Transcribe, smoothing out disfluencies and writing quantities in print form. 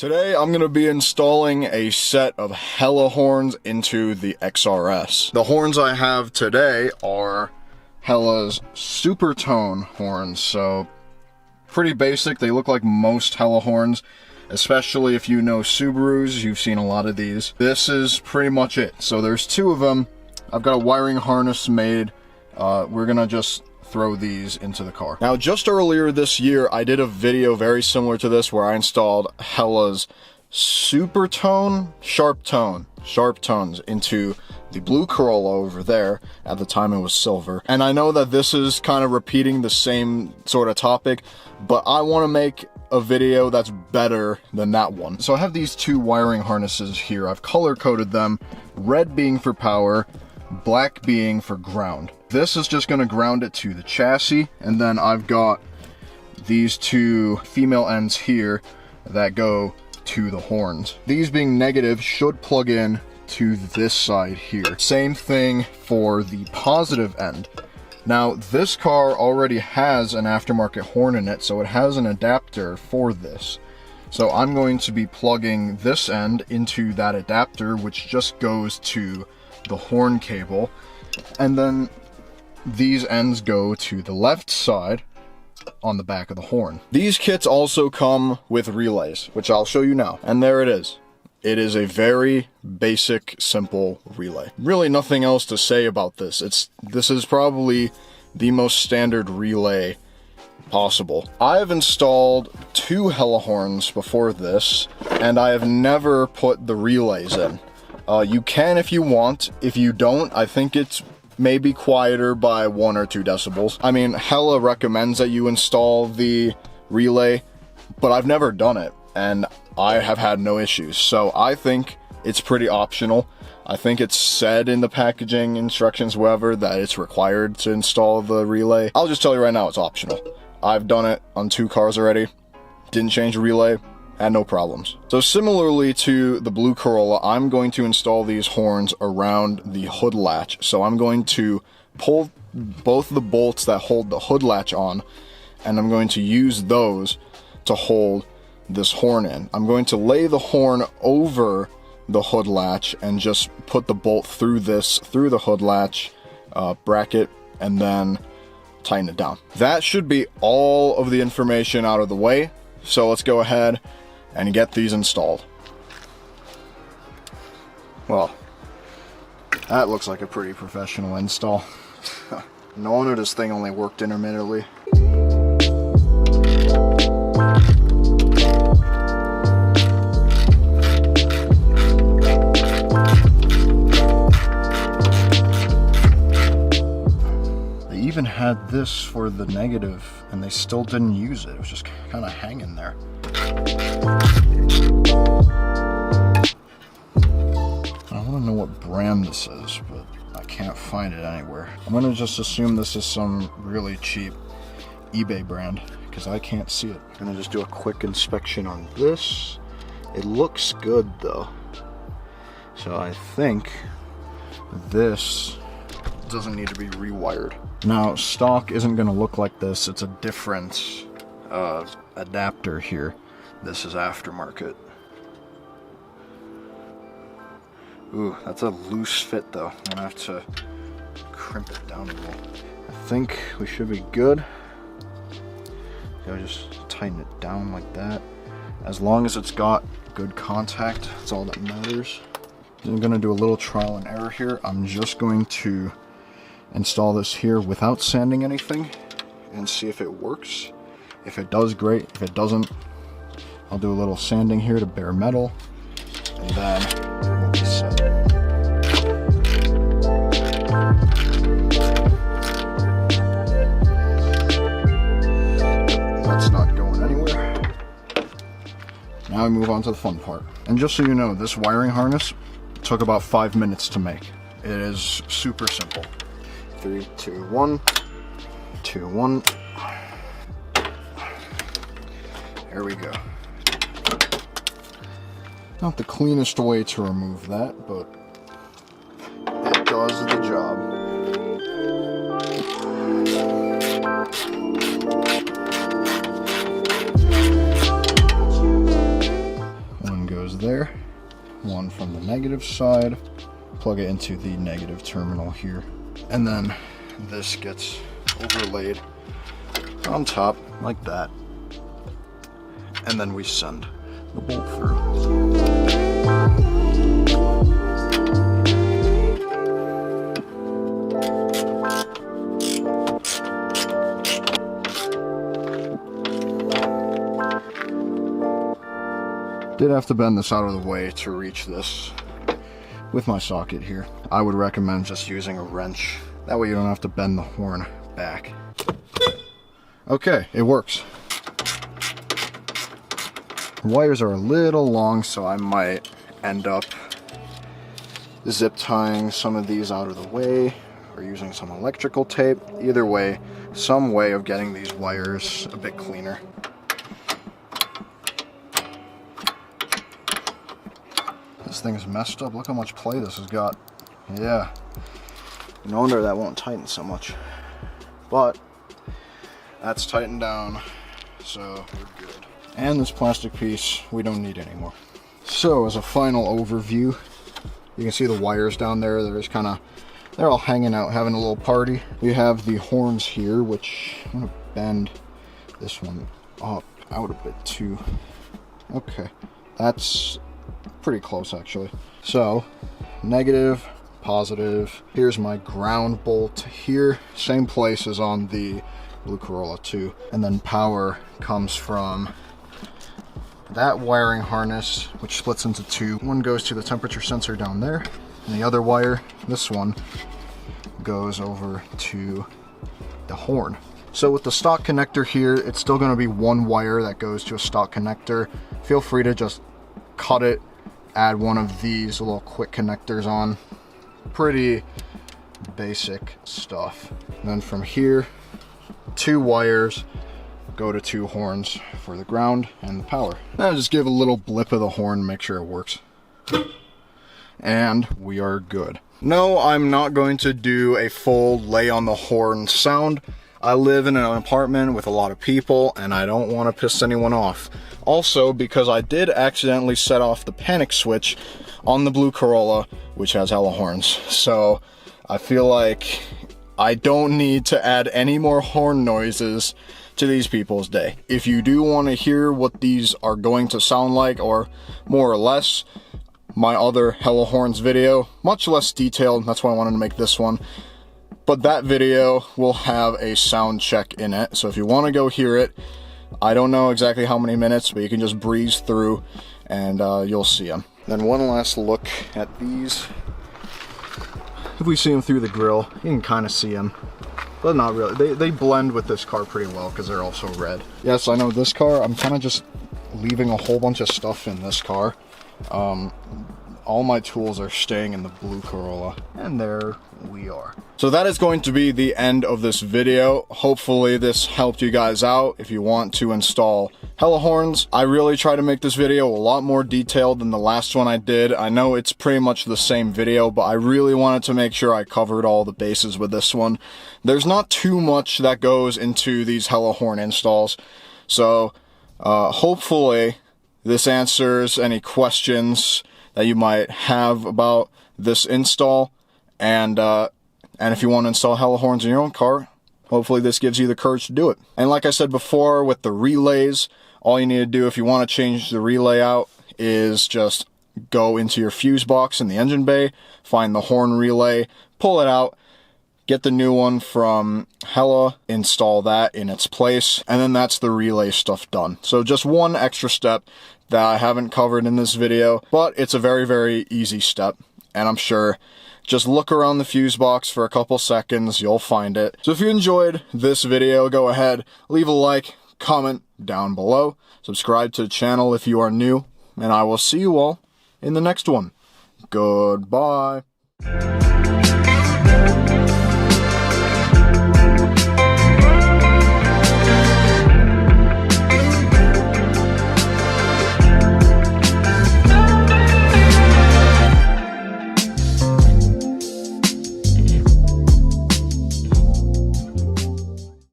Today I'm going to be installing a set of Hella horns into the XRS. The horns I have today are Hella's Supertone horns, so pretty basic. They look like most Hella horns, especially if you know Subarus. You've seen a lot of these. This is pretty much it. So there's two of them. I've got a wiring harness made. We're going to just throw these into the car. Now, just earlier this year, I did a video very similar to this where I installed Hella's Supertone, Sharp Tones into the blue Corolla over there. At the time it was silver. And I know that this is kind of repeating the same sort of topic, but I want to make a video that's better than that one. So I have these two wiring harnesses here. I've color coded them, red being for power, black being for ground. This is just going to ground it to the chassis, and then I've got these two female ends here that go to the horns. These being negative should plug in to this side here. Same thing for the positive end. Now, this car already has an aftermarket horn in it, so it has an adapter for this. So I'm going to be plugging this end into that adapter, which just goes to the horn cable, and then these ends go to the left side on the back of the horn. These kits also come with relays, which I'll show you now. And there it is. It is a very basic, simple relay. Really nothing else to say about this. This is probably the most standard relay possible. I've installed two Hella horns before this, and I have never put the relays in. You can if you want. If you don't, I think it's maybe quieter by 1 or 2 decibels. I mean, Hella recommends that you install the relay, but I've never done it, and I have had no issues. So I think it's pretty optional. I think it's said in the packaging instructions, wherever, that it's required to install the relay. I'll just tell you right now, it's optional. I've done it on 2 cars already. Didn't change the relay. And no problems. So similarly to the blue Corolla, I'm going to install these horns around the hood latch. So I'm going to pull both the bolts that hold the hood latch on, and I'm going to use those to hold this horn in. I'm going to lay the horn over the hood latch and just put the bolt through the hood latch bracket, and then tighten it down. That should be all of the information out of the way. So let's go ahead and get these installed. Well, that looks like a pretty professional install. No wonder this thing only worked intermittently. They even had this for the negative, and they still didn't use it. It was just kind of hanging there. I want to know what brand this is, but I can't find it anywhere. I'm going to just assume this is some really cheap eBay brand, because I can't see it. I'm going to just do a quick inspection on this. It looks good though. So I think this doesn't need to be rewired. Now, stock isn't going to look like this. It's a different adapter here. This is aftermarket. Ooh, that's a loose fit though. I'm gonna have to crimp it down a little. I think we should be good. Gotta just tighten it down like that. As long as it's got good contact, that's all that matters. I'm gonna do a little trial and error here. I'm just going to install this here without sanding anything and see if it works. If it does, great. If it doesn't, I'll do a little sanding here to bare metal, and then we'll be set. That's not going anywhere. Now we move on to the fun part. And just so you know, this wiring harness took about 5 minutes to make. It is super simple. 3, 2, 1, 2, 1. There we go. Not the cleanest way to remove that, but it does the job. there, one from the negative side, plug it into the negative terminal here, and then this gets overlaid on top like that, and then we send the bolt through. Did have to bend this out of the way to reach this with my socket here. I would recommend just using a wrench. That way you don't have to bend the horn back. Okay, it works. The wires are a little long, so I might end up zip tying some of these out of the way or using some electrical tape. Either way, some way of getting these wires a bit cleaner. This thing is messed up. Look how much play this has got. Yeah. No wonder that won't tighten so much. But that's tightened down, so we're good. And this plastic piece we don't need anymore. So as a final overview, you can see the wires down there. They're all hanging out, having a little party. We have the horns here, which I'm gonna bend this one up out a bit too. Okay, that's pretty close actually. So negative, positive. Here's my ground bolt here, same place as on the blue Corolla 2, and then power comes from that wiring harness, which splits into two. One goes to the temperature sensor down there, and the other wire, this one, goes over to the horn. So with the stock connector here, it's still going to be one wire that goes to a stock connector. Feel free to just cut it, add one of these little quick connectors on. Pretty basic stuff. And then from here, two wires go to two horns for the ground and the power. Now just give a little blip of the horn, make sure it works. And we are good. No, I'm not going to do a full lay on the horn sound. I live in an apartment with a lot of people and I don't want to piss anyone off. Also, because I did accidentally set off the panic switch on the blue Corolla, which has hella horns. So I feel like I don't need to add any more horn noises to these people's day. If you do want to hear what these are going to sound like, or more or less, my other hella horns video, much less detailed, that's why I wanted to make this one. But that video will have a sound check in it, so if you want to go hear it, I don't know exactly how many minutes, but you can just breeze through and you'll see them. Then one last look at these. If we see them through the grill, you can kind of see them, but not really. They blend with this car pretty well because they're also red. Yes, I know this car, I'm kind of just leaving a whole bunch of stuff in this car. All my tools are staying in the blue Corolla, and there we are. So that is going to be the end of this video. Hopefully this helped you guys out if you want to install hella horns. I really try to make this video a lot more detailed than the last one I did. I know it's pretty much the same video, but I really wanted to make sure I covered all the bases with this one. There's not too much that goes into these hella horn installs, so hopefully this answers any questions that you might have about this install, and if you want to install hella horns in your own car, hopefully this gives you the courage to do it. And like I said before, with the relays, all you need to do if you want to change the relay out is just go into your fuse box in the engine bay, find the horn relay, pull it out, get the new one from Hella, install that in its place, and then that's the relay stuff done. So just one extra step that I haven't covered in this video, but it's a very, very easy step, and I'm sure just look around the fuse box for a couple seconds, you'll find it. So if you enjoyed this video, go ahead, leave a like, comment down below, subscribe to the channel if you are new, and I will see you all in the next one. Goodbye.